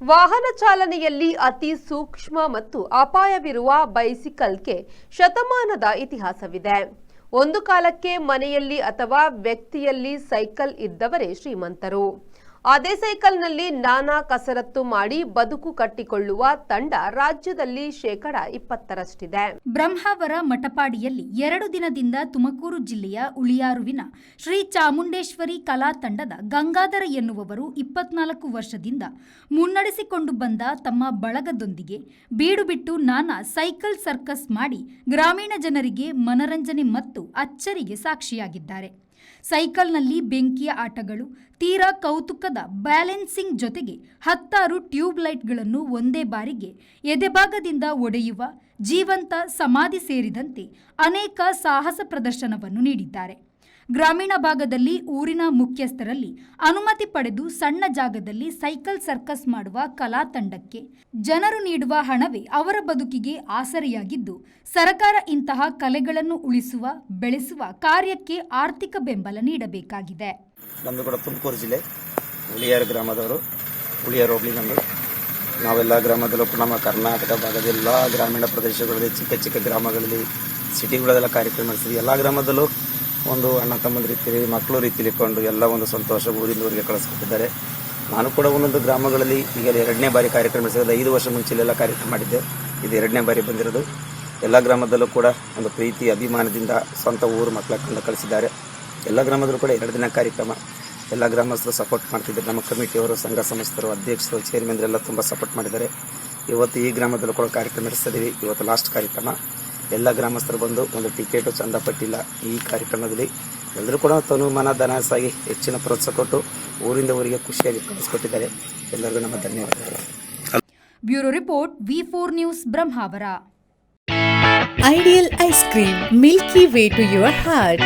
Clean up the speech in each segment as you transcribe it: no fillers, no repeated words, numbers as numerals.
ವಾಹನ ಚಾಲನೆಯಲ್ಲಿ ಅತಿ ಸೂಕ್ಷ್ಮ ಮತ್ತು ಅಪಾಯವಿರುವ ಬೈಸಿಕಲ್ಗೆ ಶತಮಾನದ ಇತಿಹಾಸವಿದೆ. ಒಂದು ಕಾಲಕ್ಕೆ ಮನೆಯಲ್ಲಿ ಅಥವಾ ವ್ಯಕ್ತಿಯಲ್ಲಿ ಸೈಕಲ್ ಇದ್ದವರೇ ಶ್ರೀಮಂತರು. ಅದೇ ಸೈಕಲ್ನಲ್ಲಿ ನಾನಾ ಕಸರತ್ತು ಮಾಡಿ ಬದುಕು ಕಟ್ಟಿಕೊಳ್ಳುವ ತಂಡ ರಾಜ್ಯದಲ್ಲಿ 20% ಬ್ರಹ್ಮಾವರ ಮಠಪಾಡಿಯಲ್ಲಿ 2 ದಿನದಿಂದ ತುಮಕೂರು ಜಿಲ್ಲೆಯ ಉಳಿಯಾರುವಿನ ಶ್ರೀ ಚಾಮುಂಡೇಶ್ವರಿ ಕಲಾ ತಂಡದ ಗಂಗಾಧರ ಎನ್ನುವವರು 24 ವರ್ಷದಿಂದ ಮುನ್ನಡೆಸಿಕೊಂಡು ಬಂದ ತಮ್ಮ ಬಳಗದೊಂದಿಗೆ ಬೀಡು ಬಿಟ್ಟು ನಾನಾ ಸೈಕಲ್ ಸರ್ಕಸ್ ಮಾಡಿ ಗ್ರಾಮೀಣ ಜನರಿಗೆ ಮನರಂಜನೆ ಮತ್ತು ಅಚ್ಚರಿಗೆ ಸಾಕ್ಷಿಯಾಗಿದ್ದಾರೆ. ಸೈಕಲ್ನಲ್ಲಿ ಬೆಂಕಿಯ ಆಟಗಳು, ತೀರಾ ಕೌತುಕದ ಬ್ಯಾಲೆನ್ಸಿಂಗ್ ಜೊತೆಗೆ 10 ಟ್ಯೂಬ್ ಲೈಟ್ಗಳನ್ನು ಒಂದೇ ಬಾರಿಗೆ ಎದೆಭಾಗದಿಂದ ಒಡೆಯುವ ಜೀವಂತ ಸಮಾಧಿ ಸೇರಿದಂತೆ ಅನೇಕ ಸಾಹಸ ಪ್ರದರ್ಶನವನ್ನು ನೀಡಿದ್ದಾರೆ. ಗ್ರಾಮೀಣ ಭಾಗದಲ್ಲಿ ಊರಿನ ಮುಖ್ಯಸ್ಥರಲ್ಲಿ ಅನುಮತಿ ಪಡೆದು ಸಣ್ಣ ಜಾಗದಲ್ಲಿ ಸೈಕಲ್ ಸರ್ಕಸ್ ಮಾಡುವ ಕಲಾ ತಂಡಕ್ಕೆ ಜನರು ನೀಡುವ ಹಣವೇ ಅವರ ಬದುಕಿಗೆ ಆಸರೆಯಾಗಿದ್ದು, ಸರ್ಕಾರ ಇಂತಹ ಕಲೆಗಳನ್ನು ಉಳಿಸುವ, ಬೆಳೆಸುವ ಕಾರ್ಯಕ್ಕೆ ಆರ್ಥಿಕ ಬೆಂಬಲ ನೀಡಬೇಕಾಗಿದೆ. ನಮ್ಮದು ಕೂಡ ತುಮಕೂರು ಜಿಲ್ಲೆ ಉಳಿಯಾರು ಗ್ರಾಮದವರು, ಉಳಿಯಾರು ಹೋಬಳಿ ನಮ್ಮದು. ನಾವೆಲ್ಲ ಗ್ರಾಮದಲ್ಲೂ ನಮ್ಮ ಕರ್ನಾಟಕ ಭಾಗದ ಎಲ್ಲ ಗ್ರಾಮೀಣ ಪ್ರದೇಶಗಳಲ್ಲಿ, ಚಿಕ್ಕ ಚಿಕ್ಕ ಗ್ರಾಮಗಳಲ್ಲಿ, ಸಿಟಿಗಳಲ್ಲೆಲ್ಲ ಕಾರ್ಯಕ್ರಮ ನಡೆಸಿದ್ವಿ. ಎಲ್ಲ ಗ್ರಾಮದಲ್ಲೂ ಒಂದು ಅಣ್ಣ ತಮ್ಮಂದ ರೀತಿಯಲ್ಲಿ, ಮಕ್ಕಳು ರೀತಿಯಲ್ಲಿ ಇಟ್ಕೊಂಡು ಎಲ್ಲ ಒಂದು ಸಂತೋಷ ಊರಿಂದ ಊರಿಗೆ ಕಳಿಸ್ಕೊಟ್ಟಿದ್ದಾರೆ. ನಾನು ಕೂಡ ಒಂದೊಂದು ಗ್ರಾಮಗಳಲ್ಲಿ ಈಗ 2ನೇ ಬಾರಿ ಕಾರ್ಯಕ್ರಮ ನಡೆಸಿರೋದು. 5 ವರ್ಷ ಮುಂಚೆಲ್ಲ ಕಾರ್ಯಕ್ರಮ ಮಾಡಿದ್ದೆ, ಇದು 2ನೇ ಬಾರಿ ಬಂದಿರೋದು. ಎಲ್ಲ ಗ್ರಾಮದಲ್ಲೂ ಕೂಡ ಒಂದು ಪ್ರೀತಿ ಅಭಿಮಾನದಿಂದ ಸ್ವಂತ ಊರು ಮಕ್ಕಳ ಕಳಿಸಿದ್ದಾರೆ. ಎಲ್ಲ ಗ್ರಾಮದಲ್ಲೂ ಕೂಡ 2 ದಿನ ಕಾರ್ಯಕ್ರಮ. ಎಲ್ಲ ಗ್ರಾಮಸ್ಥರು ಸಪೋರ್ಟ್ ಮಾಡ್ತಿದ್ದಾರೆ. ನಮ್ಮ ಕಮಿಟಿಯವರು, ಸಂಘ ಸಂಸ್ಥರು, ಅಧ್ಯಕ್ಷರು, ಚೇರ್ಮನ್ರೆಲ್ಲ ತುಂಬ ಸಪೋರ್ಟ್ ಮಾಡಿದ್ದಾರೆ. ಇವತ್ತು ಈ ಗ್ರಾಮದಲ್ಲೂ ಕೂಡ ಕಾರ್ಯಕ್ರಮ ನಡೆಸ್ತಿದ್ದೀವಿ. ಇವತ್ತು ಲಾಸ್ಟ್ ಕಾರ್ಯಕ್ರಮ. ಎಲ್ಲ ಗ್ರಾಮಸ್ಥರು ಬಂದು ಒಂದು ಟಿಕೆಟು ಚಂದ ಪಟ್ಟಿಲ್ಲ. ಈ ಕಾರ್ಯಕ್ರಮದಲ್ಲಿ ಎಲ್ಲರೂ ಕೂಡ ತನು ಮನ ಧನಸಾಗಿ ಹೆಚ್ಚಿನ ಪ್ರೋತ್ಸಾಹ ಕೊಟ್ಟು ಊರಿಂದ ಊರಿಗೆ ಖುಷಿಯಾಗಿ ಕಳಿಸ್ಕೊಟ್ಟಿದ್ದಾರೆ. ಎಲ್ಲರಿಗೂ ನಮ್ಮ ಧನ್ಯವಾದಗಳು. Bureau report, V4 news, Brahmavar. Ideal ice cream, milky way to your heart.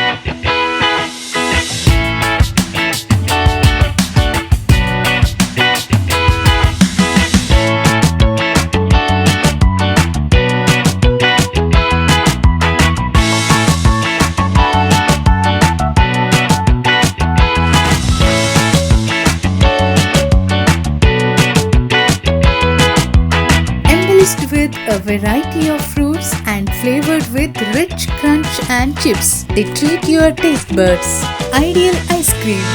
With a variety of fruits and flavored with rich crunch and chips, they treat your taste buds. Ideal ice cream.